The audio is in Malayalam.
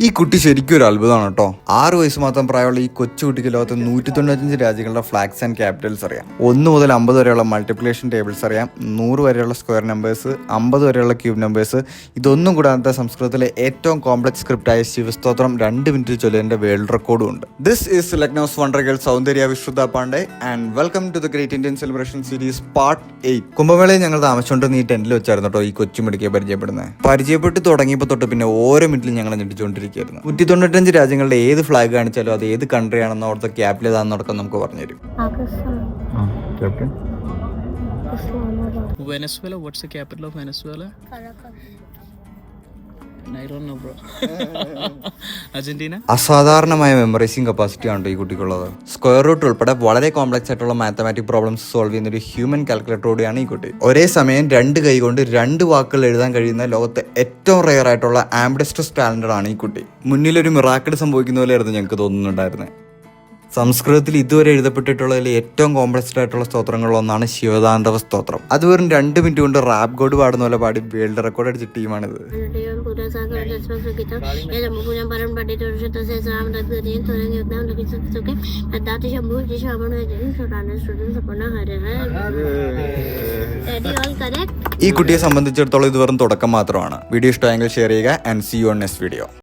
ഈ കുട്ടി ശരിക്കും ഒരു അത്ഭുതമാണ് കേട്ടോ. 6 വയസ്സ് മാത്രം പ്രായമുള്ള ഈ കൊച്ചുകുട്ടിക്ക് ലോകത്ത് 195 രാജ്യങ്ങളുടെ ഫ്ലാഗ്സ് ആൻഡ് ക്യാപിറ്റൽസ് അറിയാം. 1 മുതൽ 50 വരെയുള്ള മൾട്ടിപ്ലിക്കേഷൻ ടേബിൾസ് അറിയാം, 100 വരെയുള്ള സ്ക്വയർ നമ്പേഴ്സ്, 50 വരെയുള്ള ക്യൂബ് നമ്പേഴ്സ്. ഇതൊന്നും കൂടാതെ സംസ്കൃതത്തിലെ ഏറ്റവും കോംപ്ലക്സ് സ്ക്രിപ്റ്റായ ശിവസ്തോത്രം 2 മിനിറ്റ് ചൊല്ലിയതിന്റെ വേൾഡ് റെക്കോർഡും ഉണ്ട്. This is Lucknow's wonder girl Saundarya Vishruta Pandey and welcome to the great Indian celebration series part 8. കുംഭമേളയിൽ ഞങ്ങൾ താമസിച്ചുകൊണ്ട് ഈ ടെന്റിൽ വെച്ചായിരുന്നു കേട്ടോ ഈ കൊച്ചുമിടിക്കെ പരിചയപ്പെട്ട് തുടങ്ങിയപ്പോൾ തൊട്ട് പിന്നെ ഓരോ മിനിറ്റിലും ഞങ്ങൾ ഞെട്ടിച്ചുകൊണ്ടിരിക്കുകയായിരുന്നു. 195 രാജ്യങ്ങളുടെ ഏത് ഫ്ലാഗ് കാണിച്ചാലും അത് ഏത് കൺട്രി ആണെന്നോ അവിടുത്തെ ക്യാപിറ്റൽ ഏതാണെന്നൊക്കെ നമുക്ക് പറഞ്ഞുതരും. Venezuela, what's the capital of Venezuela? Caracas. I don't know, bro. Argentina? അസാധാരണമായ മെമ്മറൈസിംഗ് കപ്പാസിറ്റി ആണ് ഈ കുട്ടിക്കുള്ളത്. സ്ക്വയർ റൂട്ട് ഉൾപ്പെടെ വളരെ കോംപ്ലക്സ് ആയിട്ടുള്ള മാത്തമാറ്റിക് പ്രോബ്ലംസ് സോൾവ് ചെയ്യുന്ന ഒരു ഹ്യൂമൻ കാൽക്കുലേറ്ററോടെയാണ് ഈ കുട്ടി. ഒരേ സമയം 2 കൈ കൊണ്ട് 2 വാക്കുകൾ എഴുതാൻ കഴിയുന്ന ലോകത്തെ ഏറ്റവും റെയർ ആയിട്ടുള്ള ആംബിഡസ്ട്രസ് ടാലന്റഡ് ആണ് ഈ കുട്ടി. മുന്നിലൊരു മിറാക്കിൾ സംഭവിക്കുന്ന പോലെയായിരുന്നു ഞങ്ങൾക്ക് തോന്നുന്നുണ്ടായിരുന്നത്. സംസ്കൃതത്തിൽ ഇതുവരെ എഴുതപ്പെട്ടിട്ടുള്ളതിൽ ഏറ്റവും കോംപ്ലക്സ്ഡ് ആയിട്ടുള്ള സ്തോത്രങ്ങളിലൊന്നാണ് ശിവതാണ്ഡവ സ്തോത്രം. അത് വെറും 2 മിനിറ്റ് കൊണ്ട് റാപ്പ് ഗോഡ് പാടുന്ന പോലെ പാടി വേൾഡ് റെക്കോർഡ് അടിച്ച ടീമാണിത്. ഈ കുട്ടിയെ സംബന്ധിച്ചിടത്തോളം ഇത് വെറും തുടക്കം മാത്രമാണ്. വീഡിയോ ഇഷ്ടമായെങ്കിൽ ഷെയർ ചെയ്യുക and see you on next video.